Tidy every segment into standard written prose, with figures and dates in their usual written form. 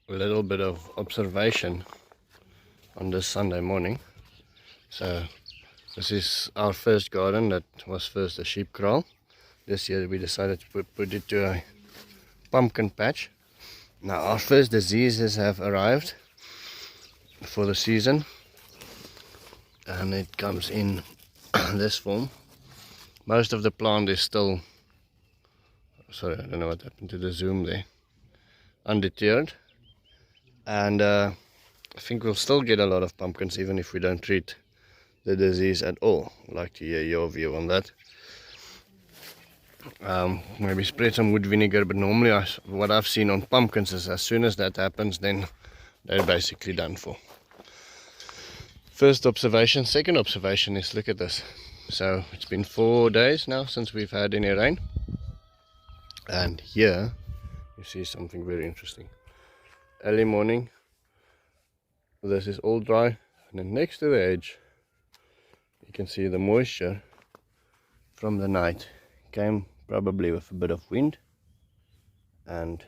a little bit of observation on this Sunday morning. So this is our first garden that was first a sheep kraal. This year we decided to put it to a pumpkin patch. Now our first diseases have arrived for the season, and it comes in this form. Most of the plant is still, sorry, I don't know what happened to the zoom there, undeterred, and I think we'll still get a lot of pumpkins even if we don't treat the disease at all. I'd like to hear your view on that. Maybe spread some wood vinegar, but normally what I've seen on pumpkins is as soon as that happens, then they're basically done for. First observation. Second observation is, look at this. So it's been 4 days now since we've had any rain, and here you see something very interesting. Early morning, this is all dry, and then next to the edge you can see the moisture from the night came probably with a bit of wind, and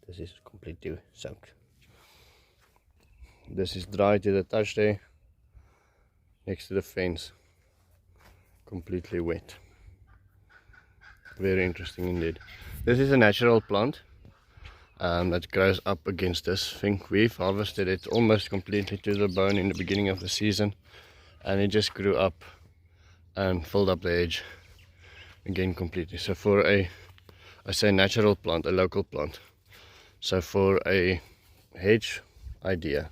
this is completely soaked. This is dry to the touch there next to the fence, completely wet. Very interesting indeed. This is a natural plant that grows up against this thing. We've harvested it almost completely to the bone in the beginning of the season, and it just grew up and filled up the edge again completely. So for I say natural plant, a local plant, so for a hedge idea,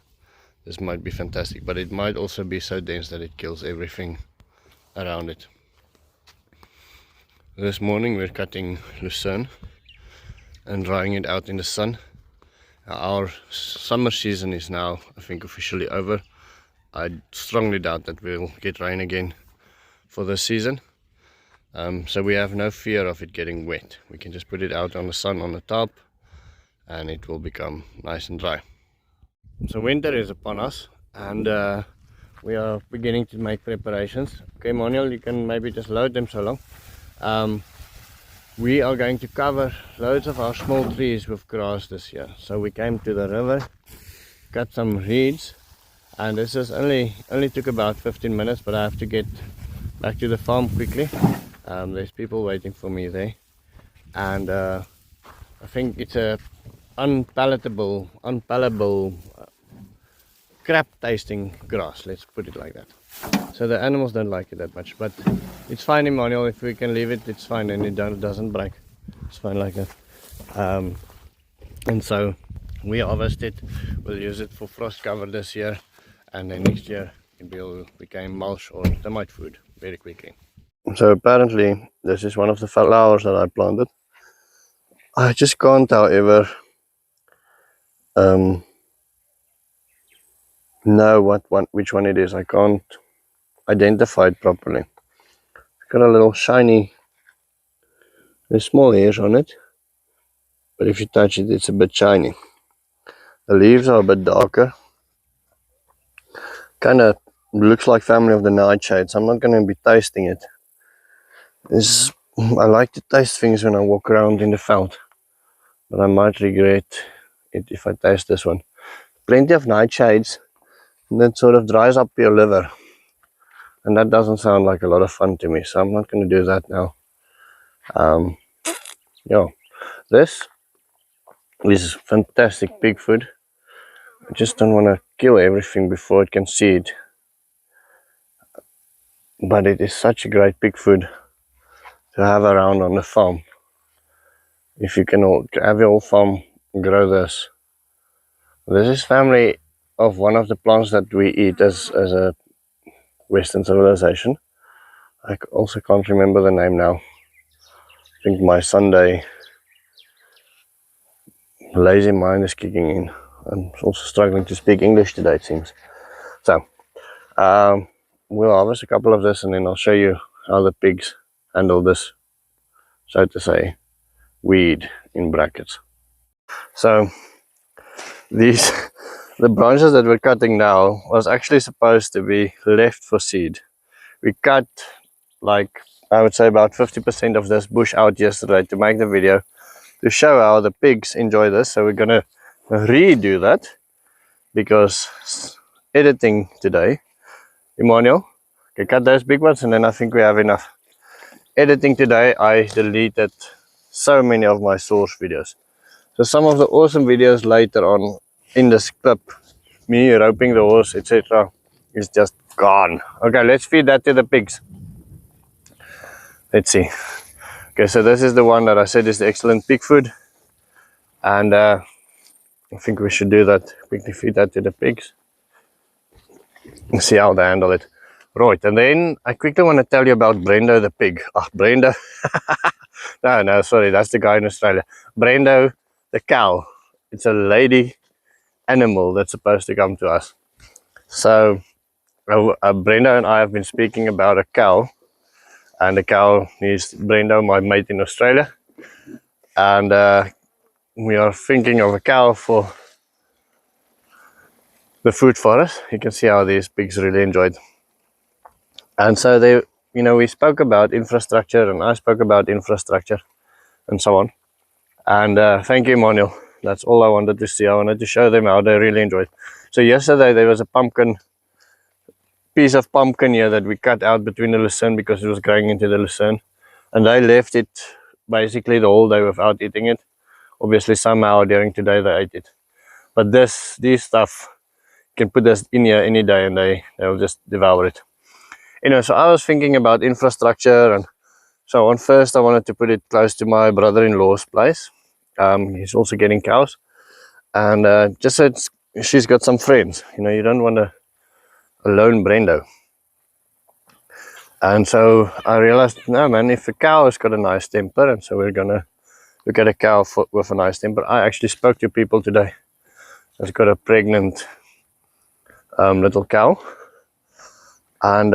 this might be fantastic, but it might also be so dense that it kills everything around it. This morning we're cutting lucerne and drying it out in the sun. Our summer season is now, I think, officially over. I strongly doubt that we'll get rain again for this season. So we have no fear of it getting wet. We can just put it out on the sun on the top and it will become nice and dry. So winter is upon us, and we are beginning to make preparations. Okay, Manuel, you can maybe just load them so long. We are going to cover loads of our small trees with grass this year. So we came to the river, cut some reeds, and this is only took about 15 minutes, but I have to get back to the farm quickly. There's people waiting for me there, and I think it's a unpalatable, crap tasting grass, let's put it like that. So the animals don't like it that much, but it's fine, Emmanuel. If we can leave it, it's fine, and it doesn't break. It's fine like that. And so we harvest it. We'll use it for frost cover this year, and then next year it will become mulch or termite food very quickly. So apparently this is one of the flowers that I planted. I just can't, however, know which one it is. I can't identify it properly. It's got a little shiny, there's small hairs on it, but if you touch it, it's a bit shiny. The leaves are a bit darker. Kind of looks like family of the nightshades. I'm not going to be tasting it. I like to taste things when I walk around in the veld, but I might regret it if I taste this one. Plenty of nightshades, and that sort of dries up your liver, and that doesn't sound like a lot of fun to me, so I'm not going to do that now. Yeah, this is fantastic pig food. I just don't want to kill everything before it can seed, but it is such a great pig food to have around on the farm. If you can have your whole farm grow this. This is family of one of the plants that we eat as a Western civilization. I also can't remember the name now. I think my Sunday lazy mind is kicking in. I'm also struggling to speak English today, it seems. So we'll harvest a couple of this, and then I'll show you how the pigs handle this, so to say, weed in brackets. So the branches that we're cutting now was actually supposed to be left for seed. We cut, like, I would say about 50% of this bush out yesterday to make the video, to show how the pigs enjoy this. So we're gonna redo that because editing today, Emmanuel, okay, cut those big ones and then I think we have enough. Editing today, I deleted so many of my source videos. So some of the awesome videos later on in this clip, me roping the horse, etc., is just gone. Okay, let's feed that to the pigs. Let's see. Okay, so this is the one that I said is the excellent pig food. And I think we should do that, quickly feed that to the pigs. And see how they handle it. Right, and then I quickly want to tell you about Brendo the pig. Ah, Brendo. No, sorry, that's the guy in Australia. Brendo the cow. It's a lady animal that's supposed to come to us. So Brendo and I have been speaking about a cow, and the cow is Brendo, my mate in Australia, and we are thinking of a cow for the food for us. You can see how these pigs really enjoyed. And so they, we spoke about infrastructure, and I spoke about infrastructure, and so on. And thank you, Emmanuel. That's all I wanted to see. I wanted to show them how they really enjoyed. So yesterday there was a piece of pumpkin here that we cut out between the lucerne because it was growing into the lucerne, and they left it basically the whole day without eating it. Obviously somehow during today they ate it, but these stuff, you can put this in here any day and they'll just devour it. So I was thinking about infrastructure and so on. First I wanted to put it close to my brother-in-law's place. He's also getting cows, and just so she's got some friends. You don't want a lone Brendo. And so I realized, no man, if a cow has got a nice temper, and so we're gonna look at a cow with a nice temper. I actually spoke to people today that's got a pregnant little cow, and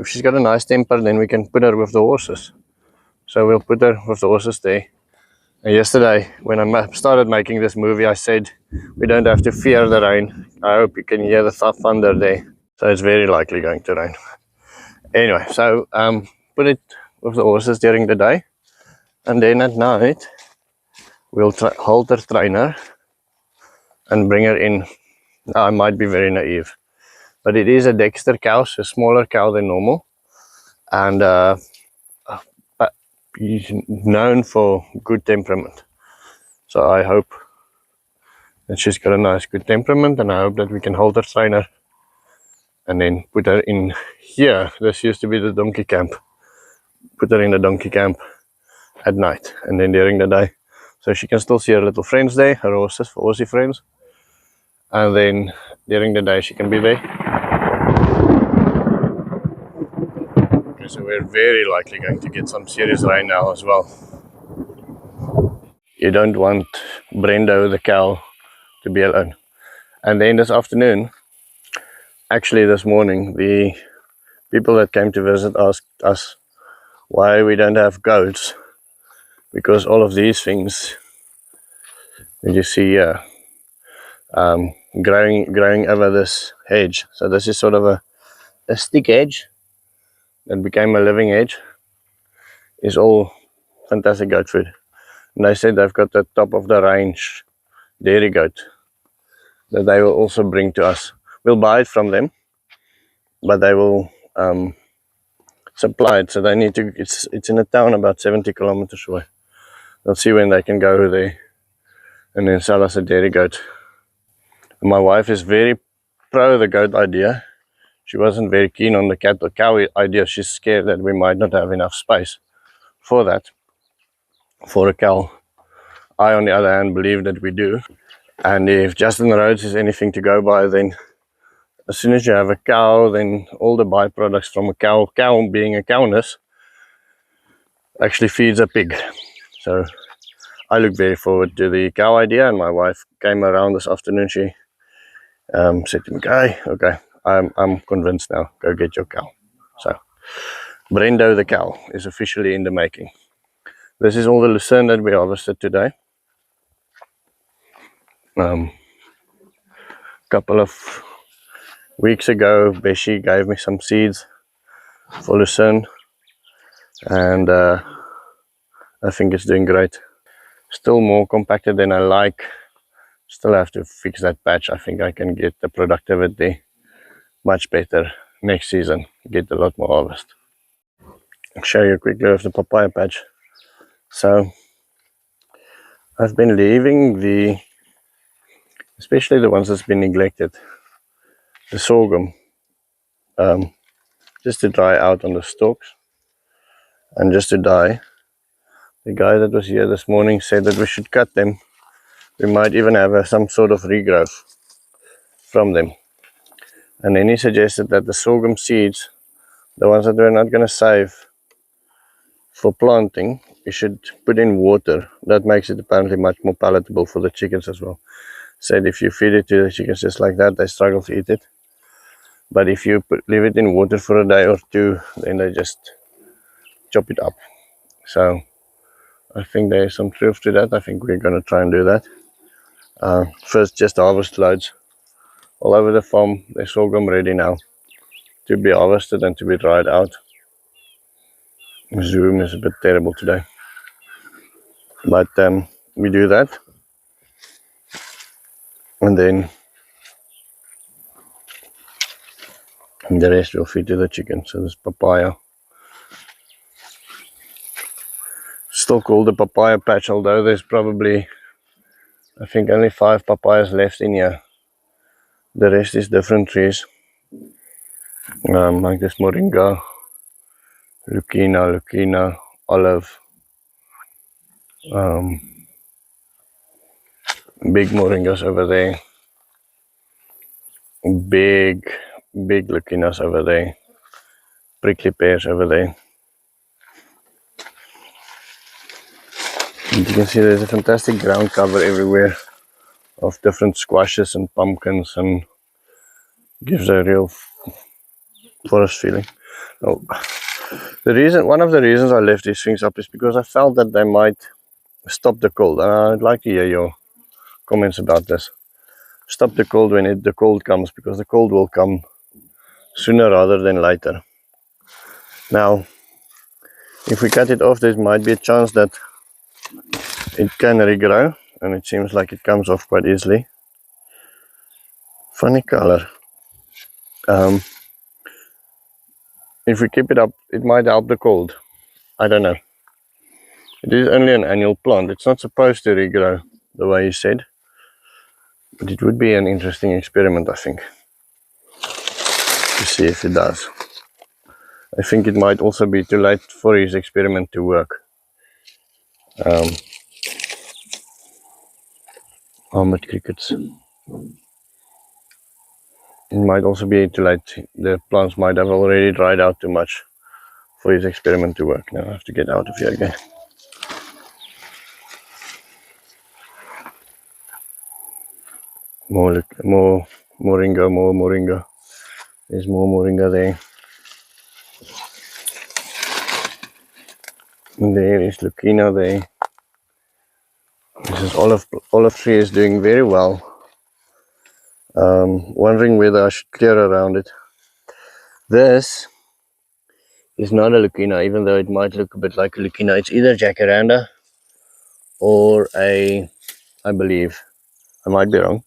if she's got a nice temper, then we can put her with the horses. So we'll put her with the horses there. And yesterday, when I started making this movie, I said we don't have to fear the rain. I hope you can hear the thunder there. So it's very likely going to rain. Anyway, so put it with the horses during the day, and then at night we'll halter train her and bring her in. Now, I might be very naive, but it is a Dexter cow, so a smaller cow than normal, and he's known for good temperament. So I hope that she's got a nice good temperament, and I hope that we can halter train her and then put her in here. This used to be the donkey camp. Put her in the donkey camp at night, and then during the day, so she can still see her little friends there, her horses, for Aussie friends, and then during the day she can be there. Okay, so we're very likely going to get some serious rain now as well. You don't want Brendo the cow to be alone. And then this afternoon, actually this morning, the people that came to visit asked us why we don't have goats, because all of these things that you see here, growing over this hedge. So this is sort of a stick hedge that became a living hedge, is all fantastic goat food. And they said they've got the top of the range dairy goat that they will also bring to us. We'll buy it from them, but they will supply it. So they need to, it's in a town about 70 kilometers away. They'll see when they can go there and then sell us a dairy goat. And my wife is very pro the goat idea. She wasn't very keen on the cow idea. She's scared that we might not have enough space for that, for a cow. I, on the other hand, believe that we do. And if Justin Rhodes is anything to go by, then as soon as you have a cow, then all the byproducts from a cow being a cowness, actually feeds a pig. So I look very forward to the cow idea, and my wife came around this afternoon. She said to me, okay, I'm convinced now, go get your cow. So Brendo the cow is officially in the making. This is all the lucerne that we harvested today. Couple of weeks ago, Beshi gave me some seeds for lucerne, and I think it's doing great. Still more compacted than I like. still have to fix that patch. I think I can get the productivity much better next season, get a lot more harvest. I'll show you quickly of the papaya patch. So I've been leaving especially the ones that's been neglected, the sorghum, just to dry out on the stalks and just to die. The guy that was here this morning said that we should cut them. We might even have some sort of regrowth from them. And then he suggested that the sorghum seeds, the ones that we're not going to save for planting, you should put in water. That makes it apparently much more palatable for the chickens as well. Said if you feed it to the chickens just like that, they struggle to eat it. But if you leave it in water for a day or two, then they just chop it up. So I think there's some truth to that. I think we're going to try and do that. First, just harvest loads all over the farm. There's sorghum ready now to be harvested and to be dried out. Zoom is a bit terrible today, but we do that, and then the rest we'll feed to the chicken. So this papaya, still called the papaya patch, although there's probably, I think, only 5 papayas left in here. The rest is different trees, like this moringa, lucina, olive, big moringas over there, big lucinas over there, prickly pears over there. And you can see there's a fantastic ground cover everywhere of different squashes and pumpkins, and gives a real forest feeling. Oh, one of the reasons I left these things up is because I felt that they might stop the cold, and I'd like to hear your comments about this. Stop the cold when the cold comes, because the cold will come sooner rather than later. Now, if we cut it off, there might be a chance that it can regrow, and it seems like it comes off quite easily. Funny color. If we keep it up, it might help the cold. I don't know. It is only an annual plant. It's not supposed to regrow the way he said. But it would be an interesting experiment, I think, to see if it does. I think it might also be too late for his experiment to work. Armored crickets. It might also be too late. The plants might have already dried out too much for his experiment to work. Now I have to get out of here again. More moringa. There's more moringa there. And there is lucina there. This is olive tree is doing very well. Wondering whether I should clear around it. This is not a lucina, even though it might look a bit like a lucina. It's either jacaranda or I believe, I might be wrong,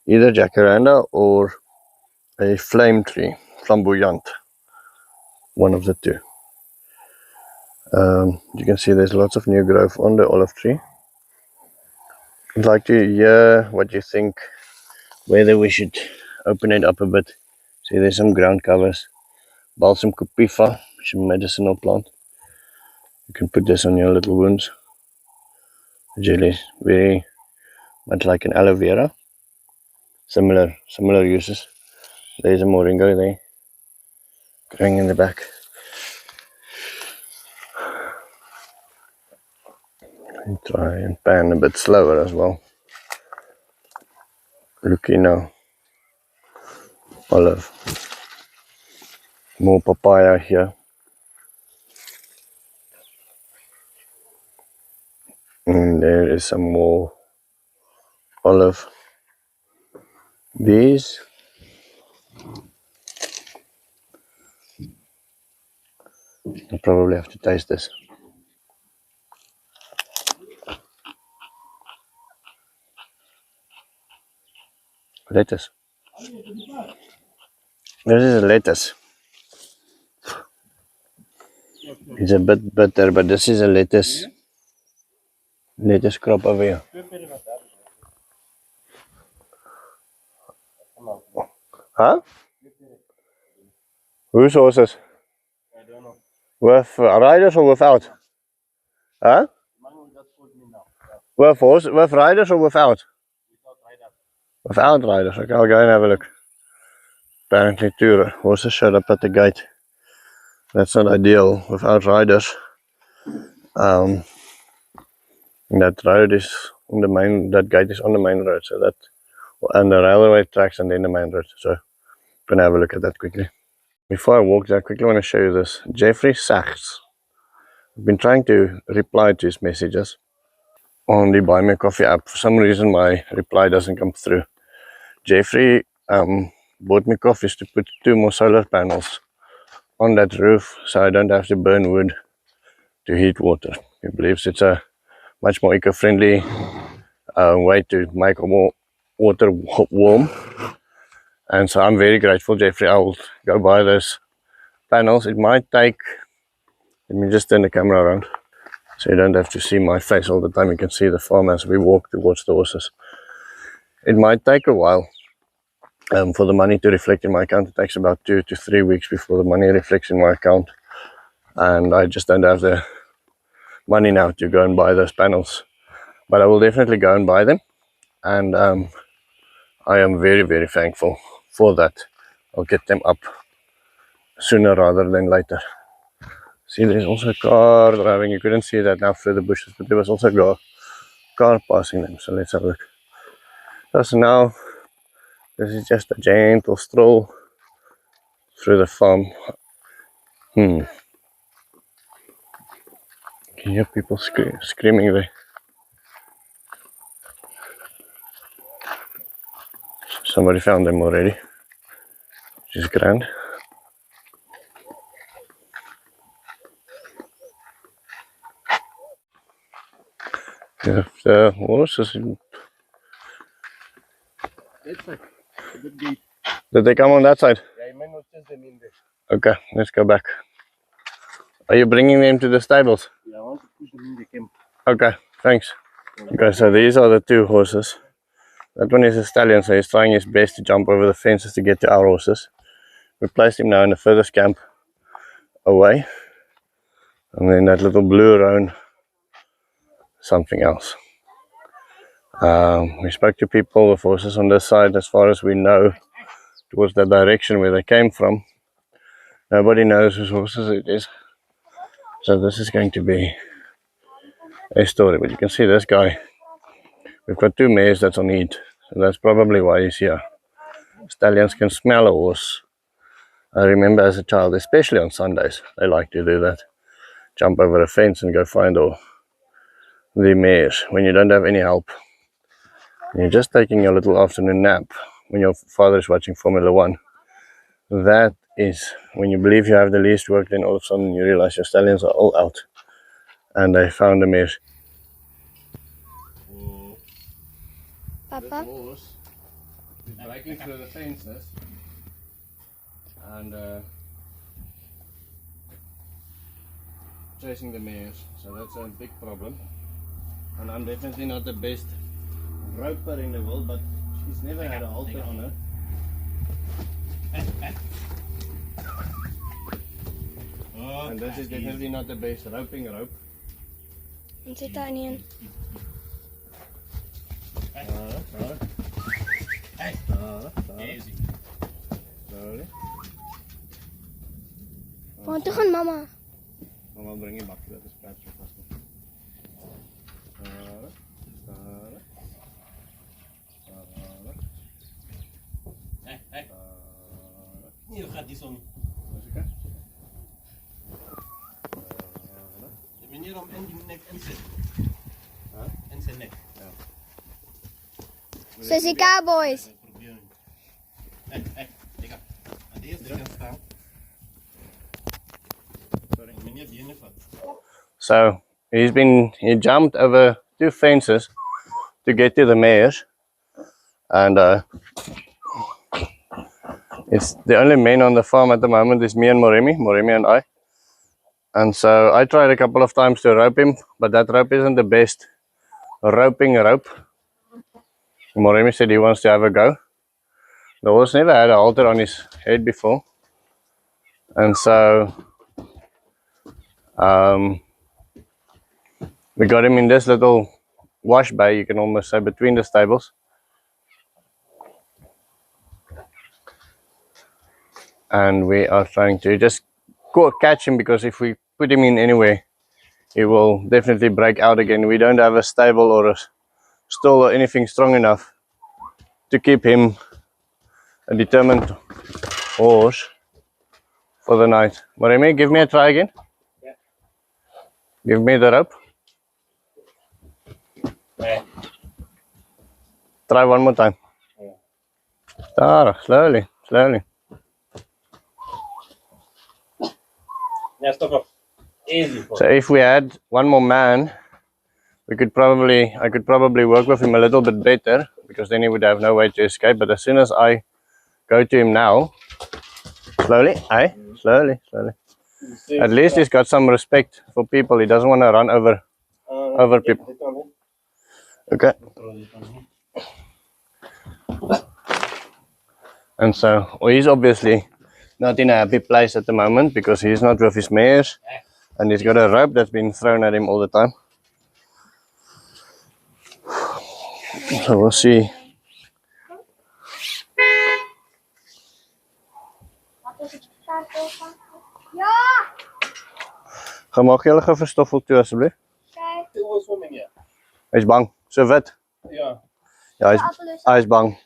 either jacaranda or a flame tree, flamboyant, one of the two. You can see there's lots of new growth on the olive tree. I'd like to hear what you think, whether we should open it up a bit. See, there's some ground covers. Balsam cupifa, which is a medicinal plant. You can put this on your little wounds. The jelly is very much like an aloe vera. Similar uses. There's a moringa there, growing in the back. And try and pan a bit slower as well. Lucina, olive, more papaya here. And there is some more olive. These I probably have to taste this. Lettuce. This is a lettuce. It's a bit bitter, but this is a lettuce crop over here. Huh? Whose horses? I don't know. With riders or without? Huh? With riders or without? Without riders. Without riders. Okay, I'll go and have a look. Apparently two horses showed up at the gate. That's not ideal without riders. That road is on the main, that gate is on the main road, so that, and the railway tracks and then the main road. So I'm gonna have a look at that quickly. Before I walk there, I quickly want to show you this. Jeffrey Sachs. I've been trying to reply to his messages on the Buy Me a Coffee app. For some reason my reply doesn't come through. Jeffrey bought me coffees to put 2 more solar panels on that roof so I don't have to burn wood to heat water. He believes it's a much more eco-friendly way to make more water warm. And so I'm very grateful, Jeffrey. I will go buy those panels. It might take, let me just turn the camera around so you don't have to see my face all the time. You can see the farm as we walk towards the horses. It might take a while for the money to reflect in my account. It takes about 2 to 3 weeks before the money reflects in my account. And I just don't have the money now to go and buy those panels. But I will definitely go and buy them. And I am very, very thankful for that. I'll get them up sooner rather than later. See, there's also a car driving. You couldn't see that now through the bushes, but there was also a car passing them. So let's have a look. So now, this is just a gentle stroll through the farm. Can you hear people screaming there? Somebody found them already, which is grand. Yeah, the horses. Did they come on that side? Okay, let's go back. Are you bringing them to the stables? Yeah, I want to push them in the camp. Okay, thanks. Okay, so these are the 2 horses. That one is a stallion, so he's trying his best to jump over the fences to get to our horses. We placed him now in the furthest camp away. And then that little blue roan, something else. We spoke to people with horses on this side, as far as we know, towards the direction where they came from. Nobody knows whose horses it is. So this is going to be a story. But you can see this guy. We've got 2 mares that's on heat. So that's probably why he's here. Stallions can smell a horse. I remember as a child, especially on Sundays, they like to do that. Jump over a fence and go find the mares when you don't have any help. You're just taking your little afternoon nap when your father is watching Formula 1. That is when you believe you have the least work, then all of a sudden you realize your stallions are all out and they found the mares. Papa? This horse is breaking through the fences and chasing the mares, so that's a big problem. And I'm definitely not the best roper in the world, but she's never had a halter on her. And this is definitely not the best roping rope. Ons het daar nie. Easy. Slowly. Waar toe gaan mama? Mama bring him back, dat is plaats voor vast. Nee, je gaat die zon. De manier om in die nek in zit. In zijn nek. Ja. Soos die cowboys. Kijk. En die is gaan staan. Sorry, meneer die vat. So he jumped over 2 fences to get to the mares, and it's the only men on the farm at the moment is me and Moremi and I. And so I tried a couple of times to rope him, but that rope isn't the best roping rope. Moremi said he wants to have a go. The horse never had a halter on his head before, and so we got him in this little wash bay, you can almost say, between the stables. And we are trying to just catch him, because if we put him in anywhere, he will definitely break out again. We don't have a stable or a stall or anything strong enough to keep him a determined horse for the night. Moremi, give me a try again. Yeah. Give me the rope. Yeah. Try one more time. Yeah. There, slowly, slowly. Yeah, stop off. Easy. So if we had one more man, I could probably work with him a little bit better, because then he would have no way to escape. But as soon as I go to him now, slowly, slowly. At least he's got some respect for people. He doesn't want to run over people. Okay. And so he's obviously not in a happy place at the moment, because he's not with his mares, and he's got a rope that's been thrown at him all the time. So we'll see. Ja! Gaan mag julle gou verstoffel toe asseblief? Hy's bang. So wit. Ja. Ja, hy's bang.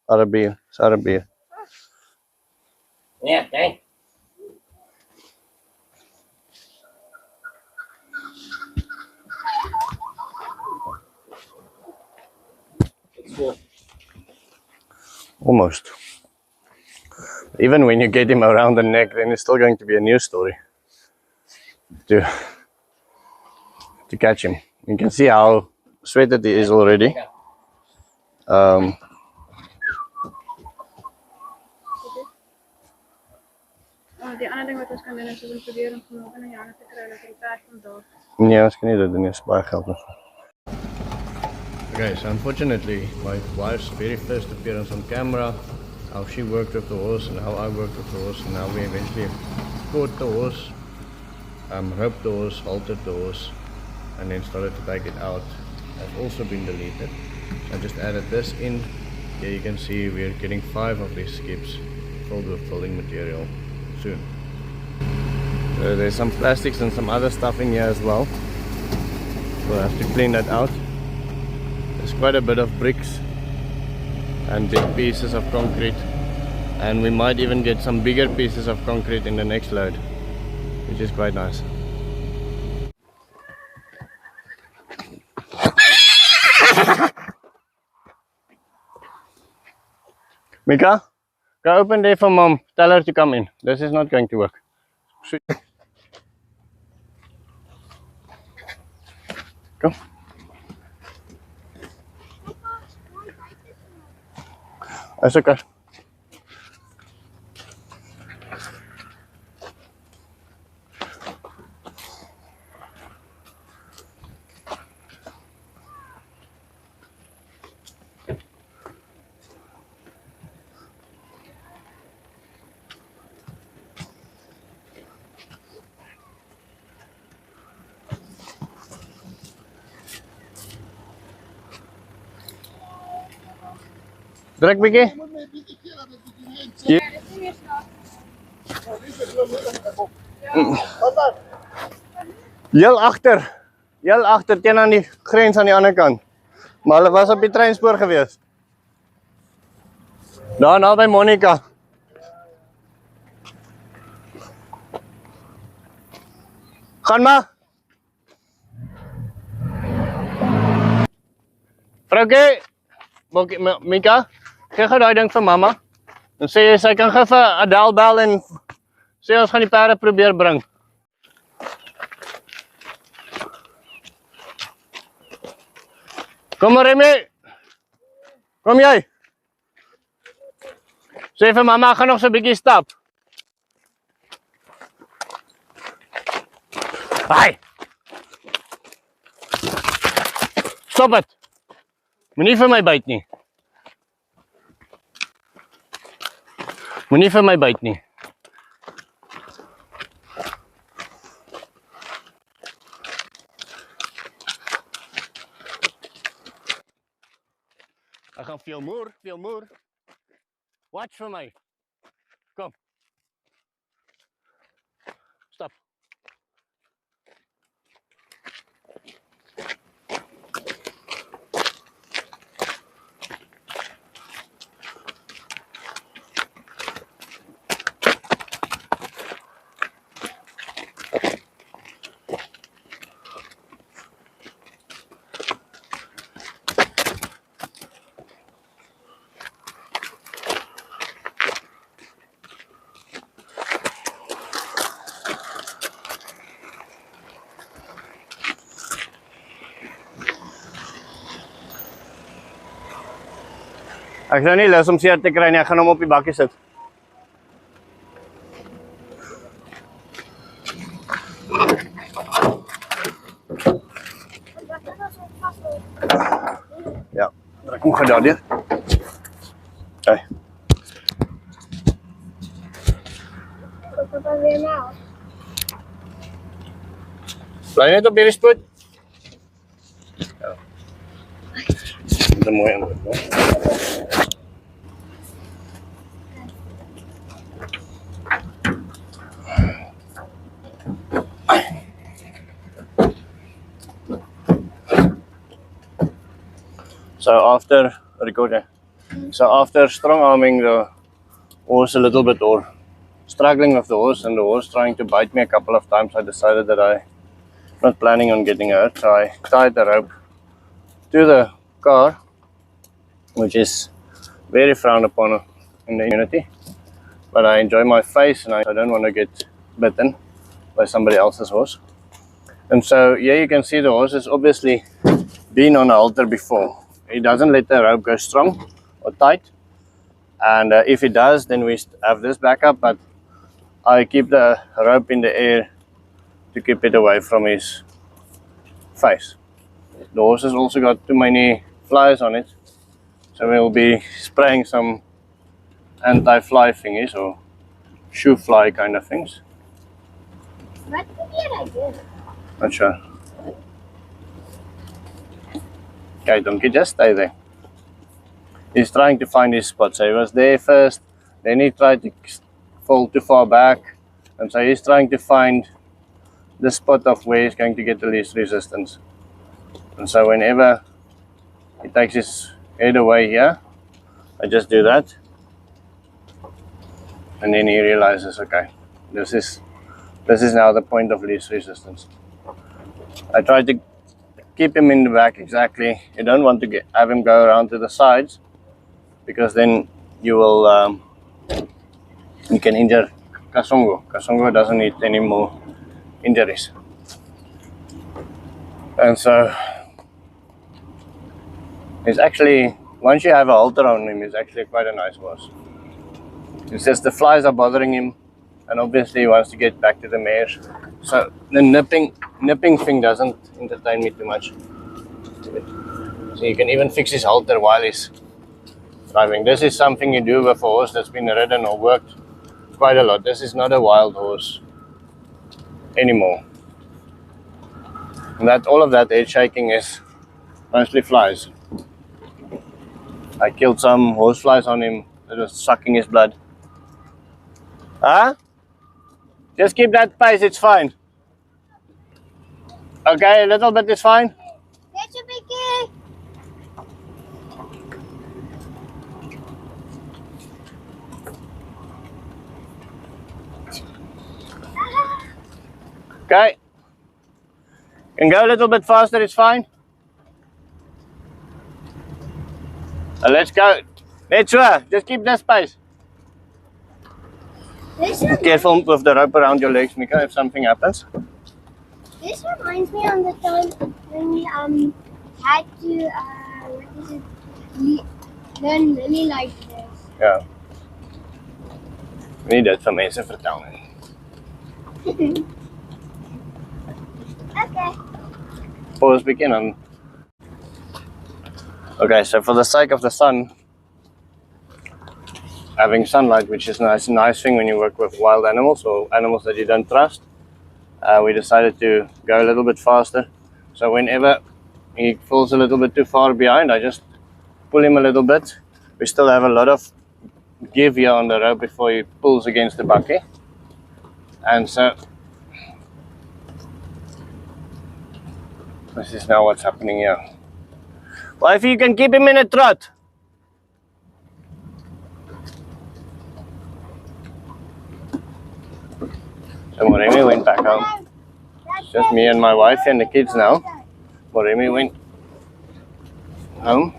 Arabier. Is Arabier. Ja, kijk. Almost. Even when you get him around the neck, then it's still going to be a new story to catch him. You can see how sweated he is already. Die ander ding wat ons kan doen is om probeer om genoeg in die hande te kry dat die perd van daar. Nee, ons kan nie dit doen nie, is baie geld nog. Okay, so unfortunately, my wife's very first appearance on camera, how she worked with the horse and how I worked with the horse, and how we eventually caught the horse, roped the horse, haltered the horse, and then started to take it out, has also been deleted. So I just added this in. Here you can see we're getting 5 of these skips filled with folding material soon. So there's some plastics and some other stuff in here as well. We'll have to clean that out. There's quite a bit of bricks and big pieces of concrete, and we might even get some bigger pieces of concrete in the next load, which is quite nice. Mika, go open there for mom. Tell her to come in. This is not going to work. Come. That's okay. Druk bietjie. Heel agter teen aan die grens aan die ander kant. Maar hulle was op die treinspoor gewees. Daar naby Monica. Gaan maar. Vroukie, Mika, gee gou daai ding vir mamma. Dan sê jy sy kan gou vir Adele bel en sê ons gaan die perde probeer bring. Kom maar Remy. Kom jy. Sê vir mamma, ek gaan nog so 'n bietjie stap. Hai. Stop dit. Moenie vir my byt nie. Moenie vir my byt nie. Ek gaan veel moer. Watch vir my. Kom. Stop. Ek sou nie lus om seer te kry nie, ek gaan hom op die bakkie sit. Ja, trek hom gou daardeur. Okay. Papa weer nou. Bly net op hierdie spoed. Ja. Dit is mooi antwoord, hoor. So after strong arming the horse a little bit or struggling with the horse and the horse trying to bite me a couple of times, I decided that I'm not planning on getting hurt. So I tied the rope to the car, which is very frowned upon in the community. But I enjoy my face and I don't want to get bitten by somebody else's horse. And so here you can see the horse has obviously been on a halter before. He doesn't let the rope go strong or tight, and if it does, then we have this backup, but I keep the rope in the air to keep it away from his face. The horse has also got too many flies on it, so we'll be spraying some anti-fly thingies or shoe fly kind of things. What did I do? Not sure. Okay, donkey, just stay there. He's trying to find his spot. So he was there first, then he tried to fall too far back, and so he's trying to find the spot of where he's going to get the least resistance. And so whenever he takes his head away here, I just do that, and then he realizes, okay, this is now the point of least resistance. I try to keep him in the back exactly. You don't want to have him go around to the sides, because then you will you can injure Kasongo. Kasongo doesn't need any more injuries. And so it's actually, once you have a halter on him, it's actually quite a nice horse. It's just the flies are bothering him, and obviously he wants to get back to the mares. So the nipping thing doesn't entertain me too much. So you can even fix his halter while he's driving. This is something you do with a horse that's been ridden or worked quite a lot. This is not a wild horse anymore. And all of that head shaking is mostly flies. I killed some horse flies on him that was sucking his blood. Huh? Just keep that pace, it's fine. Okay, a little bit is fine. Get your biggie. Okay. Can go a little bit faster, it's fine. Let's go. Let's go. Just keep this pace. Careful with the rope around your legs, Mika, if something happens. This reminds me of the time when we had to learn really like this. Yeah. Nie dit vir mense vertel nie. Okay. Pause begin on. Okay, so for the sake of the sun, having sunlight, which is a nice thing when you work with wild animals or animals that you don't trust, we decided to go a little bit faster. So whenever he falls a little bit too far behind, I just pull him a little bit. We still have a lot of give here on the rope before he pulls against the bucket. And so this is now what's happening here. Well, if you can keep him in a trot. So Moremi went back home. It's just me and my wife and the kids now. Moremi went home.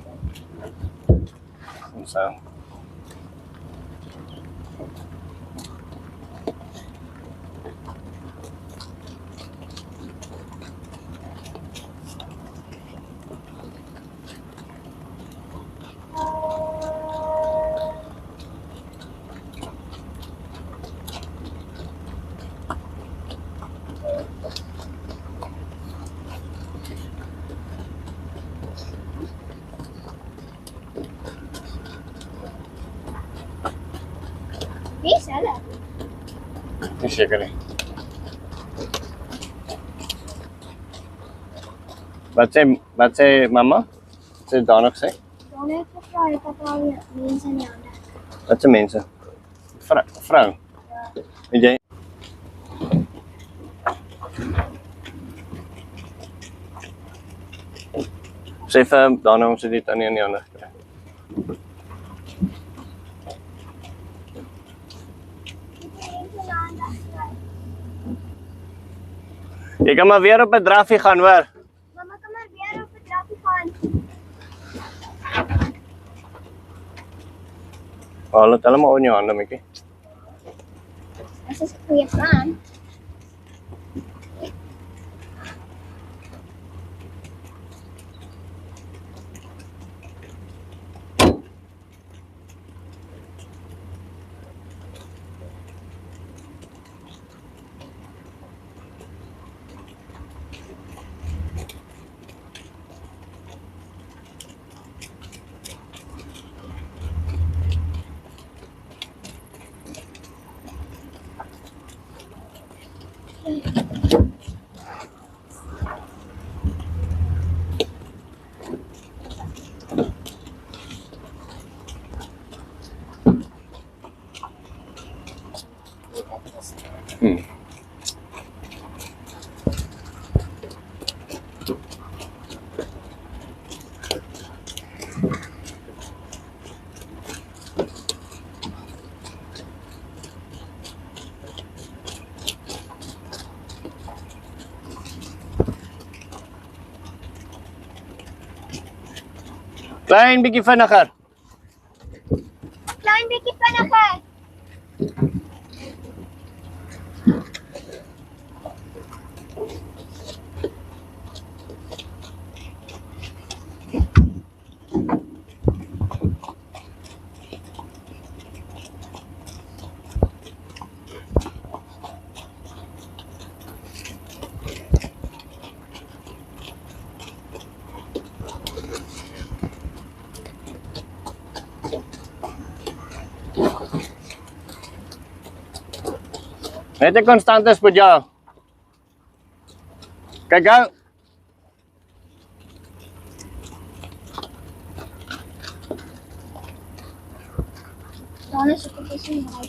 And so Wie sal dit? nie seker nie. Wat sê mama? Wat sê daar nog sê? Dan het gevra het dat al mense in die hande. Wat sê mense? Vrou. Weet jy? Sê vir Dana om sy dit aan die hande gekry. Jy kan maar weer op 'n draffie gaan hoor. Mama kan maar weer op 'n drappie gaan. Haal dit allemaal in jou hande, Mickey. Dit is 'n goeie plan. Klein bietjie vinniger. Klein bietjie vinniger. Net 'n konstante spoed jou. Kyk gou. Dan is ek op 'n sien hy.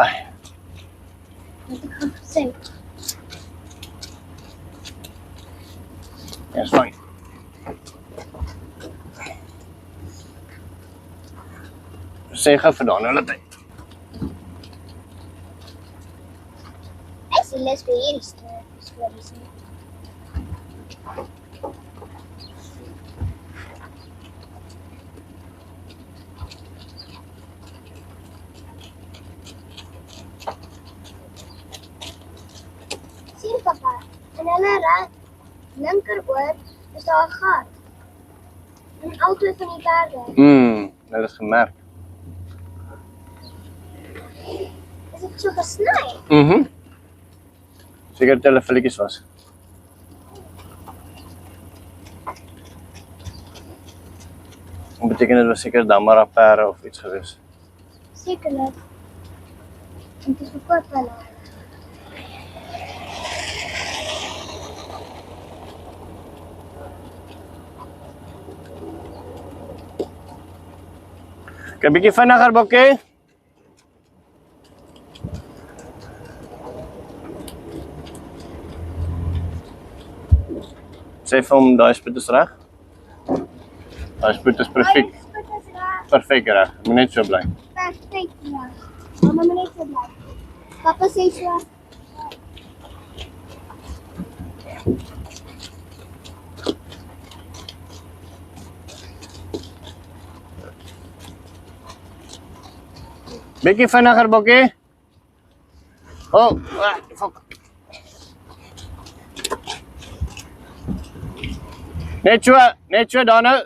Ai, Wat ek gaan sê. dis fyn. Sê gou vir dan hulle tyd. Ek sê les vir hierdie stories nie. Sien papa, en hulle linkeroor is daar 'n gat. En albei van die perde. Hulle is gemerk. Is dit so gesny. Seker dat hulle filletjies was. Wat beteken dit was seker damara pere of iets gewees. Sekerlik. En dis verkoop hulle. Kyk bietjie vinniger bokkie. Sê vir hom daai spoed is reg. Daai spoed is perfek. Dit is reg. Perfek reg. Moet net so bly. Perfek reg. Mamma moet net so bly. Papa sê so. Bietjie vinniger bokkie. Oh, fuck. Net so daar nou.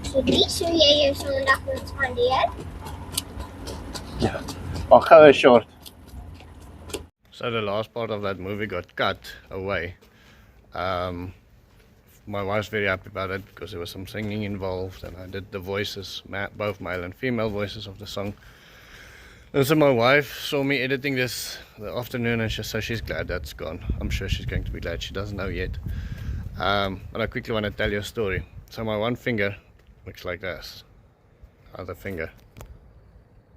So die sou jy jou Sondag moet spandeer? Yeah. I'll cut it short. So the last part of that movie got cut away. My wife's very happy about it because there was some singing involved, and I did the voices, both male and female voices of the song. And so my wife saw me editing this the afternoon, and so she's glad that's gone. I'm sure she's going to be glad. She doesn't know yet. But I quickly want to tell you a story. So my one finger looks like this. Other finger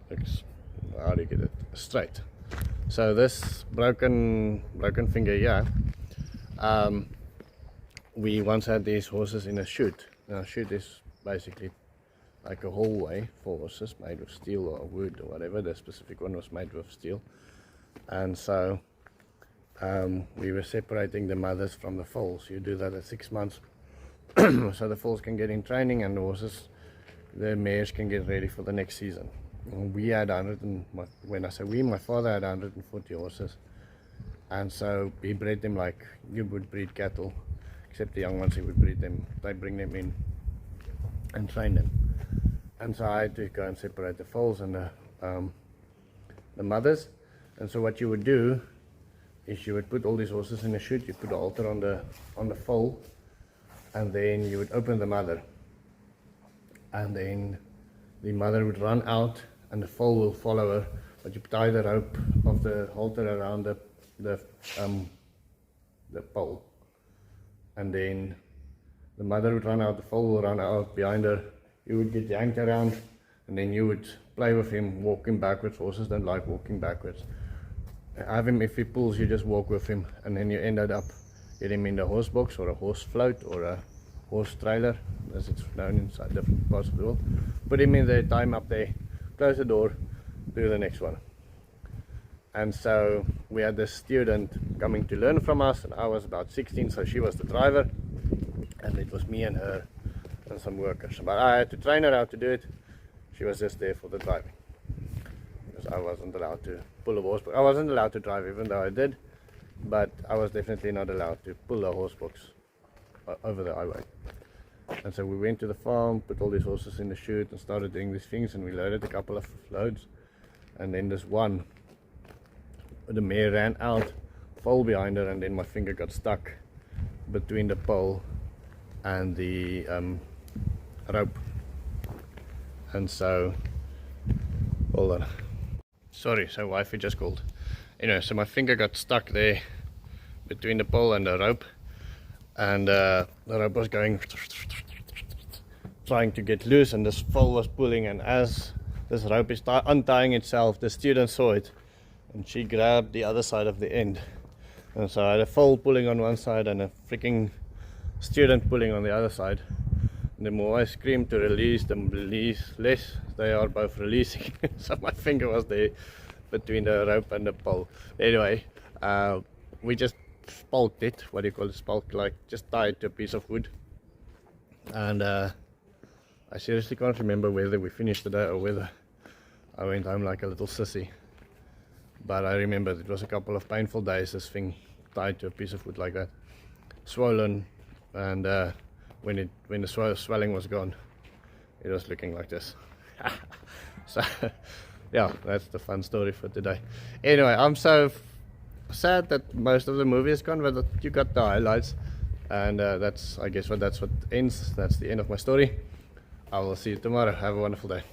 looks, how do you get it straight? So this broken finger here, we once had these horses in a chute. Now a chute is basically like a hallway for horses made of steel or wood or whatever. The specific one was made with steel. And so we were separating the mothers from the foals. You do that at 6 months. So the foals can get in training and the horses, the mares can get ready for the next season. We had when I say we, my father had 140 horses, and so he bred them like you would breed cattle, except the young ones he would breed them. They bring them in and train them, and so I had to go and separate the foals and the mothers. And so what you would do is you would put all these horses in a chute. You put a halter on the foal, and then you would open the mother, and then the mother would run out and the foal will follow her, but you tie the rope of the halter around the pole, and then the mother would run out, the foal will run out behind her, you would get yanked around, and then you would play with him, walking backwards. Horses don't like walking backwards. Have him, if he pulls, you just walk with him, and then you ended up getting him in the horse box or a horse float or a horse trailer, as it's known inside different parts of the world. Put him in there, tie him up there, close the door, do the next one. And so we had this student coming to learn from us, and I was about 16, so she was the driver, and it was me and her and some workers. But I had to train her how to do it. She was just there for the driving, because I wasn't allowed to pull a horse box. I wasn't allowed to drive, even though I did, but I was definitely not allowed to pull a horse box over the highway. And so we went to the farm, put all these horses in the chute and started doing these things, and we loaded a couple of loads, and then this one, the mare ran out, foal behind her, and then my finger got stuck between the pole and the rope. And so, hold on, sorry, so wifey just called. Anyway, so my finger got stuck there between the pole and the rope, and the rope was going, trying to get loose, and this foal was pulling, and as this rope is untying itself, the student saw it, and she grabbed the other side of the end, and so I had a foal pulling on one side and a freaking student pulling on the other side. And the more I screamed to release them, less they are both releasing. So my finger was there between the rope and the pole. Anyway, we just spalked it. What do you call it? Spalk, like just tie it to a piece of wood. And I seriously can't remember whether we finished the day or whether I went home like a little sissy. But I remember it was a couple of painful days, this thing tied to a piece of wood like that, swollen, and when the swelling was gone, it was looking like this. So yeah, that's the fun story for today. Anyway, I'm so sad that most of the movie is gone, but you got the highlights, and that's, I guess, that's what ends. That's the end of my story. I will see you tomorrow. Have a wonderful day.